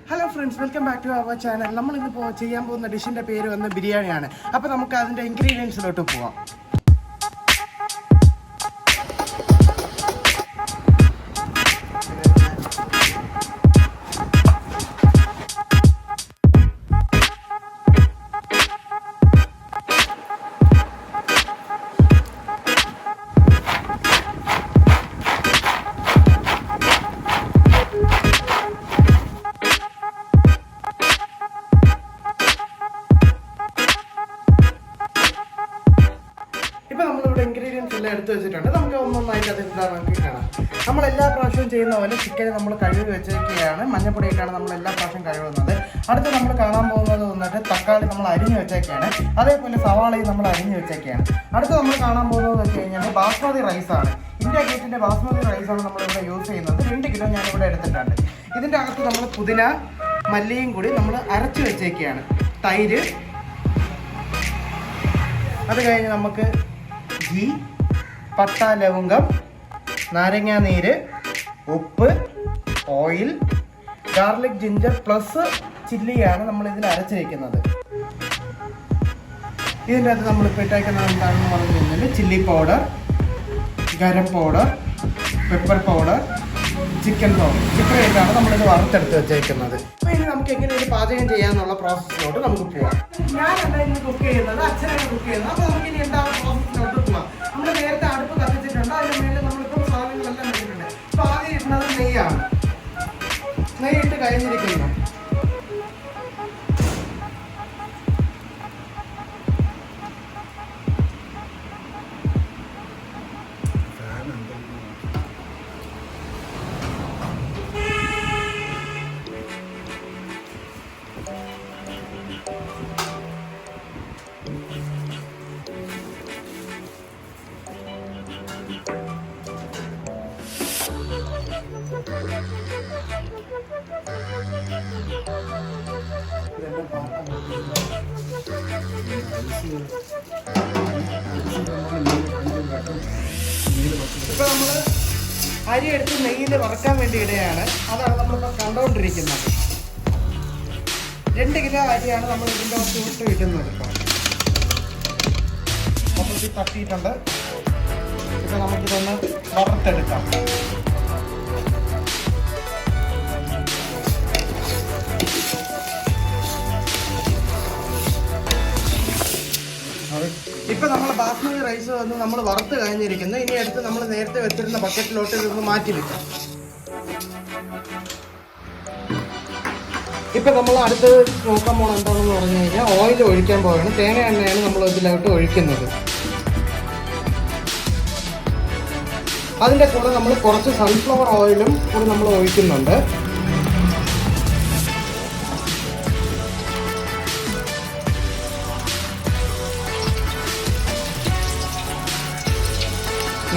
Hello friends, welcome back to our channel. നമ്മൾ ഇന്ന് ചെയ്യാൻ പോകുന്ന ഡിഷിന്റെ പേര് വന്ന് ബിരിയാണിയാണ്. അപ്പോൾ നമുക്ക് അതിന്റെ ഇൻഗ്രീഡിയൻസിലോട്ട് പോകാം. ഇൻഗ്രീഡിയൻസ് എല്ലാം എടുത്ത് വെച്ചിട്ടുണ്ട്. നമുക്ക് ഒന്നൊന്നായിട്ട് അത് എന്താണെന്ന് കാണാം. നമ്മൾ എല്ലാ പ്രാവശ്യവും ചെയ്യുന്ന പോലെ ചിക്കൻ നമ്മൾ കഴുകി വെച്ചേക്കുകയാണ്. മഞ്ഞപ്പൊടിയിട്ടാണ് നമ്മൾ എല്ലാ പ്രാവശ്യം കഴുകുന്നത്. അടുത്ത് നമ്മൾ കാണാൻ പോകുന്നത് വന്നിട്ട് തക്കാളി നമ്മൾ അരിഞ്ഞ് വെച്ചേക്കാണ്. അതേപോലെ സവാളയും നമ്മൾ അരിഞ്ഞ് വെച്ചേക്കാണ്. അടുത്ത് നമ്മൾ കാണാൻ പോകുന്നത് വെച്ച് കഴിഞ്ഞാൽ ബാസ്മതി റൈസാണ്. ഇന്ത്യ ഗേറ്റിൻ്റെ ബാസ്മതി റൈസാണ് നമ്മളിവിടെ യൂസ് ചെയ്യുന്നത്. 2 കിലോ ഞാനിവിടെ എടുത്തിട്ടുണ്ട്. ഇതിൻ്റെ അകത്ത് നമ്മൾ പുതിന മല്ലിയും കൂടി നമ്മൾ അരച്ച് വെച്ചേക്കുകയാണ്. തൈര്, അത് കഴിഞ്ഞ് നമുക്ക് ഘീ, പട്ട, ലവംഗം, നാരങ്ങാ നീര്, ഉപ്പ്, ഓയിൽ, ഗാർലിക്, ജിഞ്ചർ പ്ലസ് ചില്ലിയാണ് നമ്മളിതിൽ അരച്ച് വയ്ക്കുന്നത്. ഇതിൻ്റെ അകത്ത് നമ്മളിപ്പോൾ ഇട്ടേക്കുന്നത് എന്താണെന്ന് പറഞ്ഞു കഴിഞ്ഞാൽ chilli powder, garam powder, pepper powder, chicken powder, ഇത്രയായിട്ടാണ് നമ്മളിത് വറുത്തെടുത്ത് വെച്ചേക്കുന്നത്. അപ്പോൾ ഇനി നമുക്ക് എങ്ങനെ ഇത് പാചകം ചെയ്യാമെന്നുള്ള പ്രോസസ്സിലോട്ട് നമുക്ക് പോവാം. ഞാനല്ല ഇന്ന് കുക്ക് ചെയ്യുന്നത്, അച്ഛനാണ് കുക്ക് ചെയ്യുന്നത്. അപ്പോൾ നമുക്ക് ഇനി എന്താണ് പ്രോസസ്സിലോട്ട് പോവാം. നമ്മൾ നേരത്തെ അടുപ്പ് കത്തിച്ചിട്ടുണ്ട്. അതിൻ്റെ മേലെ നമ്മളിപ്പോൾ സാധനങ്ങളെല്ലാം വെച്ചിട്ടുണ്ട്. അപ്പോൾ ആദ്യം ഇടുന്നത് നെയ്യാണ്. നെയ്യിട്ട് കഴിഞ്ഞിരിക്കുന്നു. ഇപ്പൊ നമ്മള് അരി എടുത്ത് നെയ്യിൽ വറക്കാൻ വേണ്ടി ഇടുകയാണ്. അതാണ് നമ്മളിപ്പോൾ കണ്ടുകൊണ്ടിരിക്കുന്നത്. 2 കിലോ അരിയാണ് നമ്മൾ ഇതിൻ്റെ ചൂട്ട് ഇടുന്നത്. ഇപ്പോൾ നമ്മൾക്ക് തട്ടിയിട്ടുണ്ട്. ഇപ്പൊ നമുക്കിതൊന്ന് വറുത്തെടുക്കാം. ഇപ്പൊ നമ്മൾ ബാസ്മതി റൈസ് വന്ന് നമ്മൾ വറുത്ത് കഴിഞ്ഞിരിക്കുന്നു. ഇനി അടുത്ത് നമ്മൾ നേരത്തെ വെച്ചിരുന്ന ബക്കറ്റിലോട്ട് ഇതൊന്ന് മാറ്റി വെക്കാം. ഇപ്പൊ നമ്മൾ അടുത്ത് നോക്കാൻ പോകണം എന്താണെന്ന് പറഞ്ഞു കഴിഞ്ഞാൽ ഓയിൽ ഒഴിക്കാൻ പോവുകയാണ്. തേങ്ങ എണ്ണയാണ് നമ്മൾ ഇതിലോട്ട് ഒഴിക്കുന്നത്. അതിൻ്റെ കൂടെ നമ്മൾ കുറച്ച് സൺഫ്ലവർ ഓയിലും കൂടി നമ്മൾ ഒഴിക്കുന്നുണ്ട്.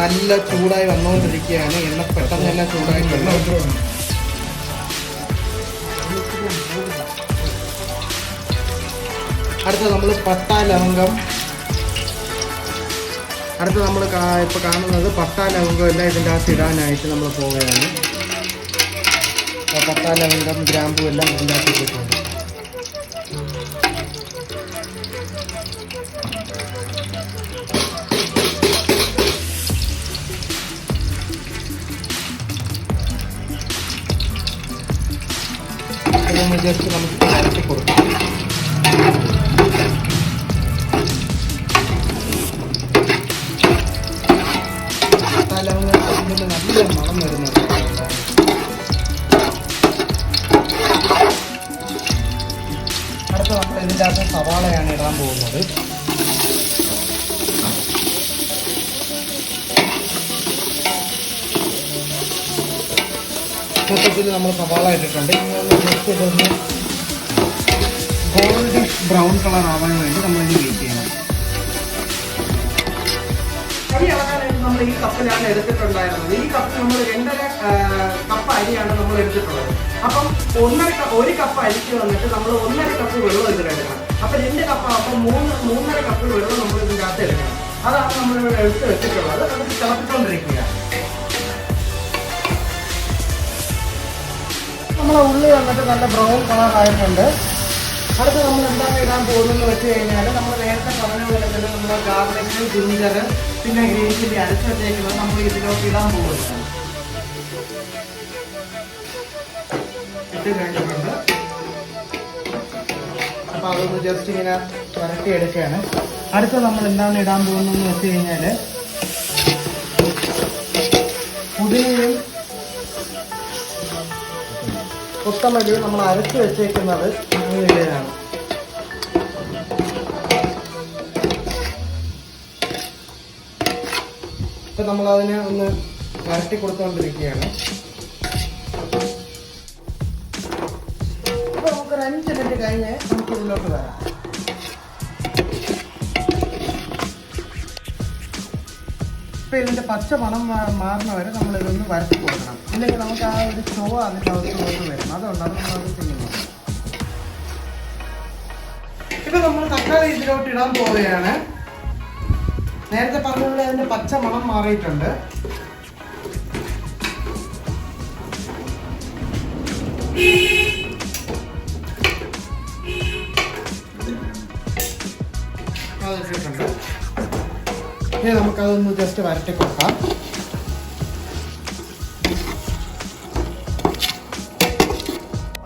നല്ല ചൂടായി വന്നുകൊണ്ടിരിക്കുകയാണ്. എണ്ണ പെട്ടെന്ന് തന്നെ ചൂടായിട്ടുണ്ട്. അടുത്ത നമ്മൾ പട്ട, ലവംഗം, അടുത്ത നമ്മൾ ഇപ്പോൾ കാണുന്നത് പട്ട, ലവംഗം എല്ലാം ഇതിൻ്റെ അകത്ത് ഇടാനായിട്ട് നമ്മൾ പോവുകയാണ്. പട്ട, ലവംഗം, ഗ്രാമ്പു എല്ലാം ഇതിൻ്റെ അകത്ത് ഇട്ടിട്ടുണ്ട്. ജസ്റ്റ് നമുക്ക് ഇറക്കി കൊടുക്കാം. തലമുറ നല്ല മണം വരുന്നുണ്ട്. അടുത്ത നമ്മൾ ഇതിൻ്റെ അകത്ത് സവാളയാണ് ഇടാൻ പോകുന്നത്. മൊത്തത്തിൽ നമ്മൾ സവാള ഇട്ടിട്ടുണ്ട്. ജസ്റ്റ് ഇതൊന്ന് ഗോൾഡിഷ് ബ്രൗൺ കളർ ആവാൻ വേണ്ടി നമ്മളിത് വെയിറ്റ് ചെയ്യണം. അരി ഇളക്കാനായിട്ട് നമ്മൾ ഈ കപ്പിലാണ് എടുത്തിട്ടുണ്ടായിരുന്നത്. ഈ കപ്പ് നമ്മൾ 2.5 കപ്പ് അരിയാണ് നമ്മൾ എടുത്തിട്ടുള്ളത്. അപ്പം 1 കപ്പ് അരിക്ക് വന്നിട്ട് നമ്മൾ 1.5 കപ്പ് വെള്ളം ഇതിലെടുക്കണം. അപ്പം 2 കപ്പ് അപ്പം 3.5 കപ്പ് വെള്ളം നമ്മൾ ഇതിൻ്റെ അകത്ത് എടുക്കണം. അതാണ് നമ്മളിവിടെ എടുത്ത് വെച്ചിട്ടുള്ളത്. അത് തിളപ്പിച്ചുകൊണ്ടിരിക്കുക. നമ്മളെ ഉള്ളി വന്നിട്ട് നല്ല ബ്രൗൺ കളർ ആയിട്ടുണ്ട്. അടുത്ത് നമ്മൾ എന്താണ് ഇടാൻ പോകുന്നതെന്ന് വെച്ച് കഴിഞ്ഞാൽ നമ്മൾ നേരത്തെ പറഞ്ഞ പോലെ തന്നെ നമ്മൾ ഗാർലിക്, ജിഞ്ചർ, പിന്നെ ഗ്രീൻ ചില്ലി അരച്ച് വെച്ചേക്കുന്നത് നമ്മൾ ഇതിലോട്ട് ഇടാൻ പോകുന്നതാണ്. ഇട്ട് കഴിഞ്ഞിട്ടുണ്ട്. അപ്പോൾ അതൊന്ന് ജസ്റ്റ് ഇങ്ങനെ വരട്ടിയെടുക്കുകയാണ്. അടുത്ത നമ്മൾ എന്താണ് ഇടാൻ പോകുന്നതെന്ന് വെച്ച് കഴിഞ്ഞാൽ പുതിനയും കൊത്തമല്ലിയും നമ്മൾ അരച്ച് വെച്ചേക്കുന്നത് ഇടുകയാണ്. ഇപ്പം നമ്മളതിനെ ഒന്ന് വരട്ടി കൊടുത്തുകൊണ്ടിരിക്കുകയാണ്. അപ്പോൾ നമുക്കൊരു 5 മിനിറ്റ് കഴിഞ്ഞ് നമുക്ക് ഇതിലോട്ട് വരാം. ഇപ്പം ഇതിൻ്റെ പച്ച മണം മാറുന്ന വരെ നമ്മളിതൊന്ന് വരട്ടി കൊടുക്കണം. ഇല്ലെങ്കിൽ നമുക്ക് ആ ഒരു ചുവ അതിൻ്റെ അവസ്ഥയിലോട്ട് വരും. അതുകൊണ്ടാണ് നമ്മളത് ചെയ്യുന്നത്. ഇപ്പം നമ്മൾ തക്കാളി ഇതിലോട്ട് ഇടാൻ പോവുകയാണ്. നേരത്തെ പറഞ്ഞതുപോലെ അതിൻ്റെ പച്ച മണം മാറിയിട്ടുണ്ട്. അതിട്ടിട്ടുണ്ട്. ഇനി നമുക്കതൊന്ന് ജസ്റ്റ് വരട്ടി കൊടുക്കാം.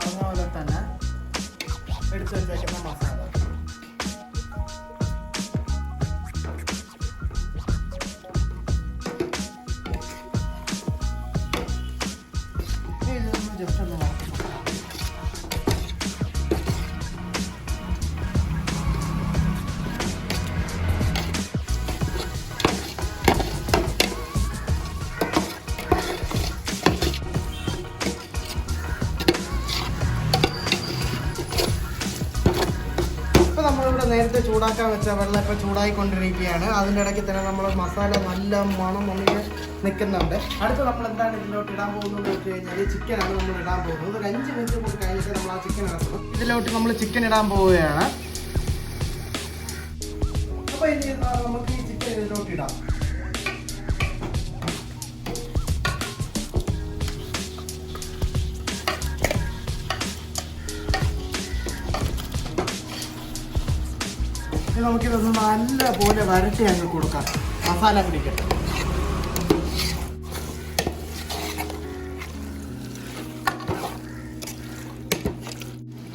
അതുപോലെ തന്നെ എടുത്ത് വെച്ചേക്കുന്ന മസാല ഇതൊന്ന് ജസ്റ്റ് ഒന്ന് വരട്ടി കൊടുക്കാം. നമ്മളിവിടെ നേരത്തെ ചൂടാക്കാൻ വെച്ച വെള്ളം ഇപ്പോൾ ചൂടായിക്കൊണ്ടിരിക്കുകയാണ്. അതിൻ്റെ ഇടയ്ക്ക് തന്നെ നമ്മൾ മസാല നല്ല മണം ഒന്നിന് നിൽക്കുന്നുണ്ട്. അടുത്ത് നമ്മൾ എന്താണ് ഇതിലോട്ട് ഇടാൻ പോകുന്നത് വെച്ച് കഴിഞ്ഞാൽ ചിക്കനാണ് നമ്മൾ ഇടാൻ പോകുന്നത്. ഒരു 5 മിനിറ്റ് കൂടി കഴിഞ്ഞിട്ട് നമ്മൾ ആ ചിക്കൻ ഇടണം. ഇതിലോട്ട് നമ്മൾ ചിക്കൻ ഇടാൻ പോവുകയാണ്. അപ്പോൾ ഇനി നമുക്ക് ഈ ചിക്കൻ ഇതിലോട്ട് ഇടാം. നമുക്കിതൊന്ന് നല്ല പോലെ വരട്ടി അങ്ങ് കൊടുക്കാം. മസാല പിടിക്കട്ടെ.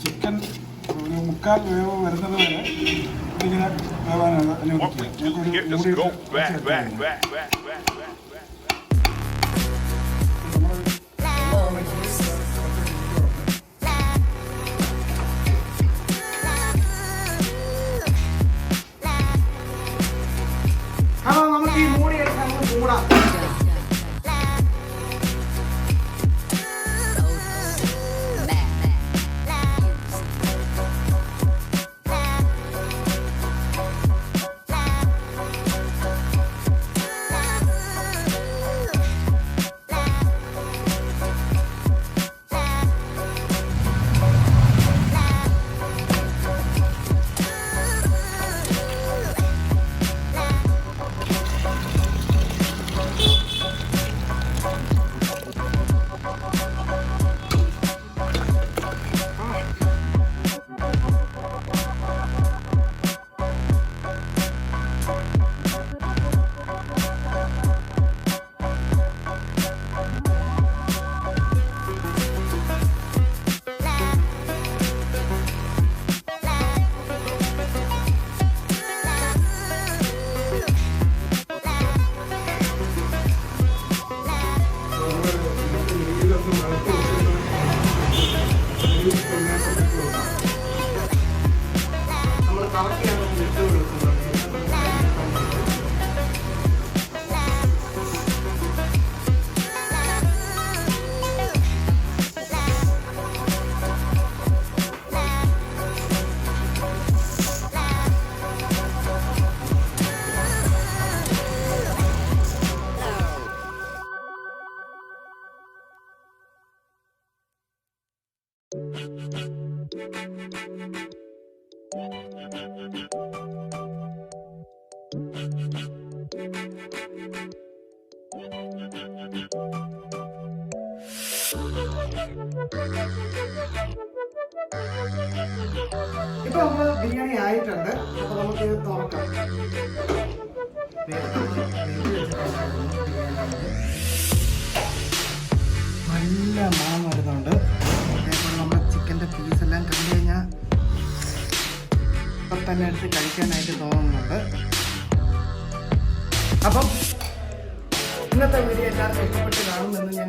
ചിക്കൻ ഒരു 3/4 വേവ് വരുന്നത് വരെ ഇങ്ങനെ വേവാനാണ് അനുവദിക്കുക. നമുക്ക് ഈ മൂടി എടുക്കാൻ കൂടാം. ഇപ്പൊ നമ്മള് ബിരിയാണി ആയിട്ടുണ്ട്. അപ്പൊ നമുക്ക് ഇത് തുറക്കാം. നല്ല മണം വരുന്നുണ്ട്. അതേപോലെ നമ്മുടെ ചിക്കൻ്റെ പീസ് എല്ലാം കണ്ടു കഴിഞ്ഞാൽ ഇപ്പം തന്നെ എടുത്ത് കഴിക്കാനായിട്ട് തോന്നുന്നുണ്ട്. അപ്പം ഇന്നത്തെ വീഡിയോ എല്ലാവർക്കും ഇഷ്ടപ്പെട്ട് കാണുമെന്ന് ഞാൻ